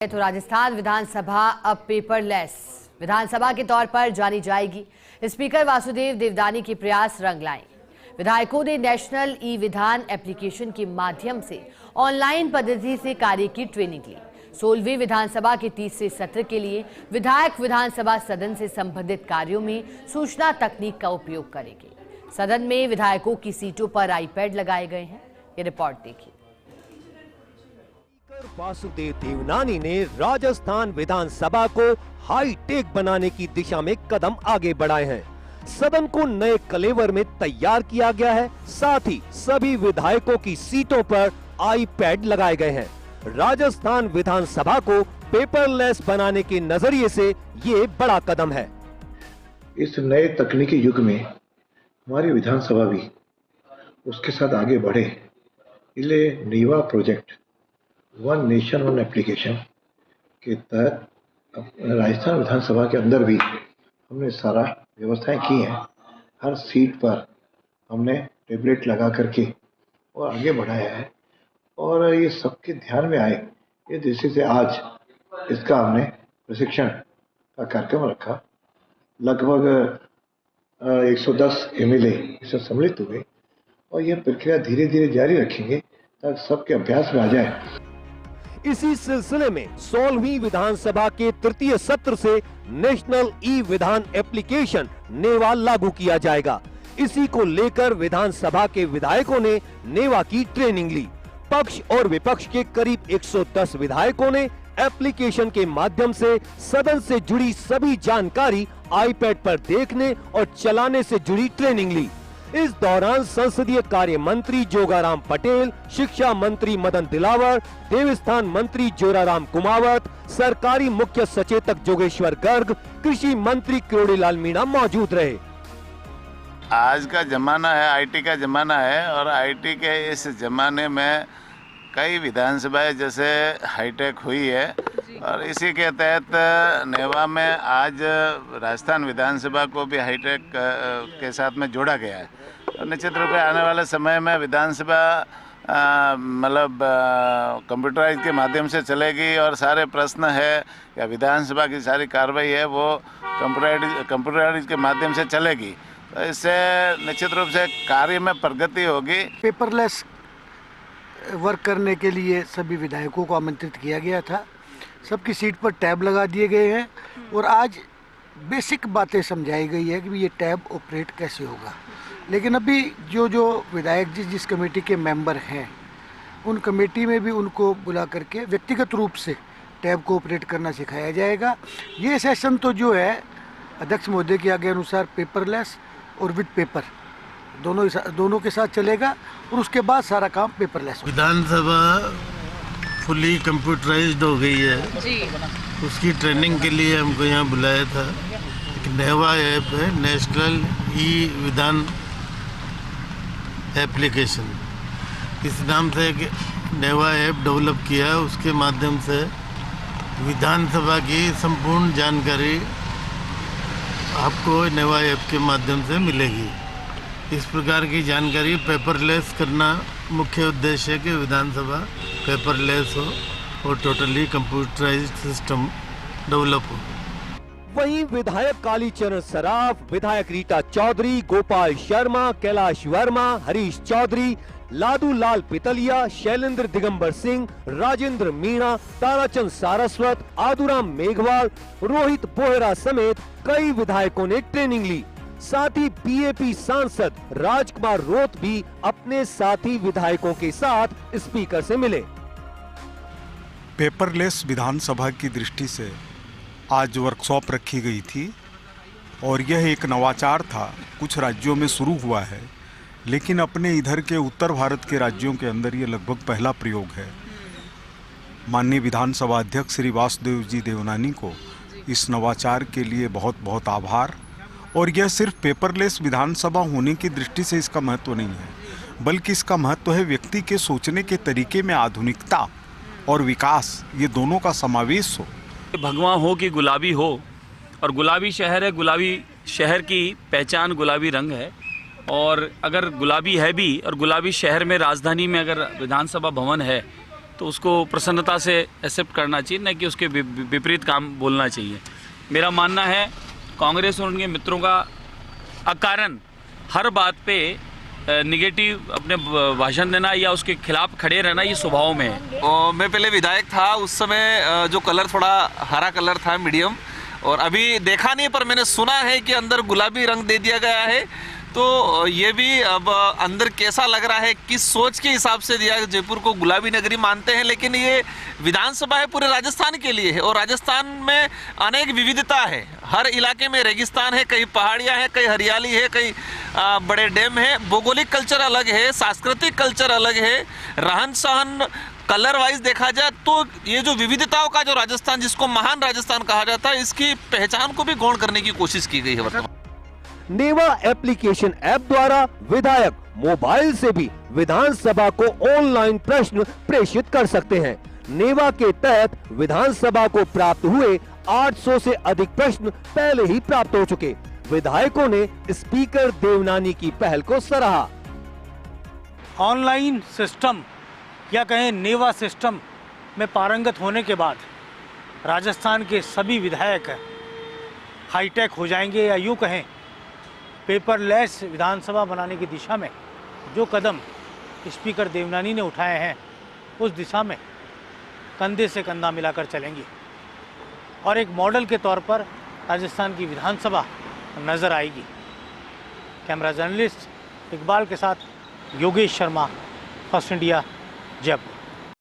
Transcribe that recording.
तो राजस्थान विधानसभा अब पेपरलेस विधानसभा के तौर पर जानी जाएगी। स्पीकर वासुदेव देवनानी के प्रयास रंग लाए। विधायकों ने नेशनल ई विधान एप्लीकेशन के माध्यम से ऑनलाइन पद्धति से कार्य की ट्रेनिंग ली। 16वीं विधानसभा के तीसरे सत्र के लिए विधायक विधानसभा सदन से संबंधित कार्यों में सूचना तकनीक का उपयोग करेंगे। सदन में विधायकों की सीटों पर आईपैड लगाए गए हैं। ये रिपोर्ट देखिए। वासुदेव देवनानी ने राजस्थान विधानसभा को हाईटेक बनाने की दिशा में कदम आगे बढ़ाए हैं। सदन को नए कलेवर में तैयार किया गया है। साथ ही सभी विधायकों की सीटों पर आईपैड लगाए गए हैं। राजस्थान विधानसभा को पेपरलेस बनाने के नजरिए से ये बड़ा कदम है। इस नए तकनीकी युग में हमारी विधानसभा भी उसके साथ आगे बढ़े, इसलिए नीवा project one nation one application के तहत राजस्थान विधानसभा के अंदर भी हमने सारा व्यवस्थाएं की हैं। हर सीट पर हमने टेबलेट लगा करके और आगे बढ़ाया है और ये सबके ध्यान में आए इस दृष्टि से आज इसका हमने प्रशिक्षण का कार्यक्रम रखा। लगभग 110 MLA इसमें सम्मिलित हुए और यह प्रक्रिया धीरे धीरे जारी रखेंगे ताकि सबके अभ्यास में आ जाए। इसी सिलसिले में 16वीं विधानसभा के तृतीय सत्र से नेशनल ई विधान एप्लीकेशन नेवा लागू किया जाएगा। इसी को लेकर विधानसभा के विधायकों ने नेवा की ट्रेनिंग ली। पक्ष और विपक्ष के करीब 110 विधायकों ने एप्लीकेशन के माध्यम से सदन से जुड़ी सभी जानकारी आईपैड पर देखने और चलाने से जुड़ी ट्रेनिंग ली। इस दौरान संसदीय कार्य मंत्री जोगाराम पटेल, शिक्षा मंत्री मदन दिलावर, देवस्थान मंत्री जोराराम कुमावत, सरकारी मुख्य सचेतक जोगेश्वर गर्ग, कृषि मंत्री किरोड़ीलाल मीणा मौजूद रहे। आज का जमाना है, आईटी का जमाना है और आईटी के इस जमाने में कई विधानसभाएं जैसे हाईटेक हुई है और इसी के तहत नेवा में आज राजस्थान विधानसभा को भी हाईटेक के साथ में जोड़ा गया है। तो निश्चित रूप से आने वाले समय में विधानसभा मतलब कंप्यूटराइज के माध्यम से चलेगी और सारे प्रश्न है या विधानसभा की सारी कार्रवाई है वो कंप्यूटराइज के माध्यम से चलेगी। तो इससे निश्चित रूप से कार्य में प्रगति होगी। पेपरलेस वर्क करने के लिए सभी विधायकों को आमंत्रित किया गया था। सबकी सीट पर टैब लगा दिए गए हैं और आज बेसिक बातें समझाई गई है कि ये टैब ऑपरेट कैसे होगा। लेकिन अभी जो विधायक जिस कमेटी के मेंबर हैं उन कमेटी में भी उनको बुला करके व्यक्तिगत रूप से टैब को ऑपरेट करना सिखाया जाएगा। ये सेशन तो जो है अध्यक्ष महोदय के आगे अनुसार पेपरलेस और विद पेपर दोनों के साथ चलेगा और उसके बाद सारा काम पेपरलेस होगा। विधानसभा फुली कंप्यूटराइज्ड हो गई है जी। उसकी ट्रेनिंग के लिए हमको यहाँ बुलाया था। एक नेवा ऐप है, नेशनल ई विधान एप्लीकेशन, इस नाम से एक नेवा ऐप डेवलप किया। उसके माध्यम से विधानसभा की संपूर्ण जानकारी आपको नेवा ऐप के माध्यम से मिलेगी। इस प्रकार की जानकारी पेपरलेस करना मुख्य उद्देश्य है कि विधानसभा पेपरलेस हो और टोटली कंप्यूटराइज्ड सिस्टम डेवलप हो। वहीं विधायक कालीचरण सराफ, विधायक रीटा चौधरी, गोपाल शर्मा, कैलाश वर्मा, हरीश चौधरी, लादू लाल पितलिया, शैलेंद्र दिगंबर सिंह, राजेंद्र मीणा, ताराचंद सारस्वत, आदुराम मेघवाल, रोहित बोहरा समेत कई विधायकों ने ट्रेनिंग ली। साथ ही बीएपी सांसद राजकुमार रोत भी अपने साथी विधायकों के साथ स्पीकर से मिले। पेपरलेस विधानसभा की दृष्टि से आज वर्कशॉप रखी गई थी और यह एक नवाचार था। कुछ राज्यों में शुरू हुआ है लेकिन अपने इधर के उत्तर भारत के राज्यों के अंदर ये लगभग पहला प्रयोग है। माननीय विधानसभा अध्यक्ष श्री वासुदेव जी देवनानी को इस नवाचार के लिए बहुत बहुत आभार। और यह सिर्फ पेपरलेस विधानसभा होने की दृष्टि से इसका महत्व नहीं है, बल्कि इसका महत्व है व्यक्ति के सोचने के तरीके में आधुनिकता और विकास, ये दोनों का समावेश हो। भगवा हो कि गुलाबी हो, और गुलाबी शहर है, गुलाबी शहर की पहचान गुलाबी रंग है। और अगर गुलाबी है भी और गुलाबी शहर में राजधानी में अगर विधानसभा भवन है तो उसको प्रसन्नता से एक्सेप्ट करना चाहिए, न कि उसके विपरीत काम बोलना चाहिए। मेरा मानना है कांग्रेस और उनके मित्रों का अकारण हर बात पे निगेटिव अपने भाषण देना या उसके खिलाफ खड़े रहना ये स्वभाव में है। और मैं पहले विधायक था, उस समय जो कलर थोड़ा हरा कलर था, मीडियम, और अभी देखा नहीं पर मैंने सुना है कि अंदर गुलाबी रंग दे दिया गया है। तो ये भी अब अंदर कैसा लग रहा है, किस सोच के हिसाब से दिया। जयपुर को गुलाबी नगरी मानते हैं, लेकिन ये विधानसभा है पूरे राजस्थान के लिए है, और राजस्थान में अनेक विविधता है। हर इलाके में रेगिस्तान है, कई पहाड़ियाँ हैं, कई हरियाली है, कई बड़े डैम है। भौगोलिक कल्चर अलग है, सांस्कृतिक कल्चर अलग है, रहन सहन कलर वाइज देखा जाए तो ये जो विविधताओं का जो राजस्थान, जिसको महान राजस्थान कहा जाता है, इसकी पहचान को भी गौण करने की कोशिश की गई है वर्तमान। नेवा एप्लीकेशन ऐप द्वारा विधायक मोबाइल से भी विधानसभा को ऑनलाइन प्रश्न प्रेषित कर सकते हैं। नेवा के तहत विधानसभा को प्राप्त हुए 800 से अधिक प्रश्न पहले ही प्राप्त हो चुके। विधायकों ने स्पीकर देवनानी की पहल को सराहा। ऑनलाइन सिस्टम या कहें नेवा सिस्टम में पारंगत होने के बाद राजस्थान के सभी विधायक हाईटेक हो जाएंगे, या यूँ कहें पेपरलेस विधानसभा बनाने की दिशा में जो कदम स्पीकर देवनानी ने उठाए हैं, उस दिशा में कंधे से कंधा मिलाकर चलेंगे और एक मॉडल के तौर पर राजस्थान की विधानसभा नज़र आएगी। कैमरा जर्नलिस्ट इकबाल के साथ योगेश शर्मा, फर्स्ट इंडिया, जयपुर।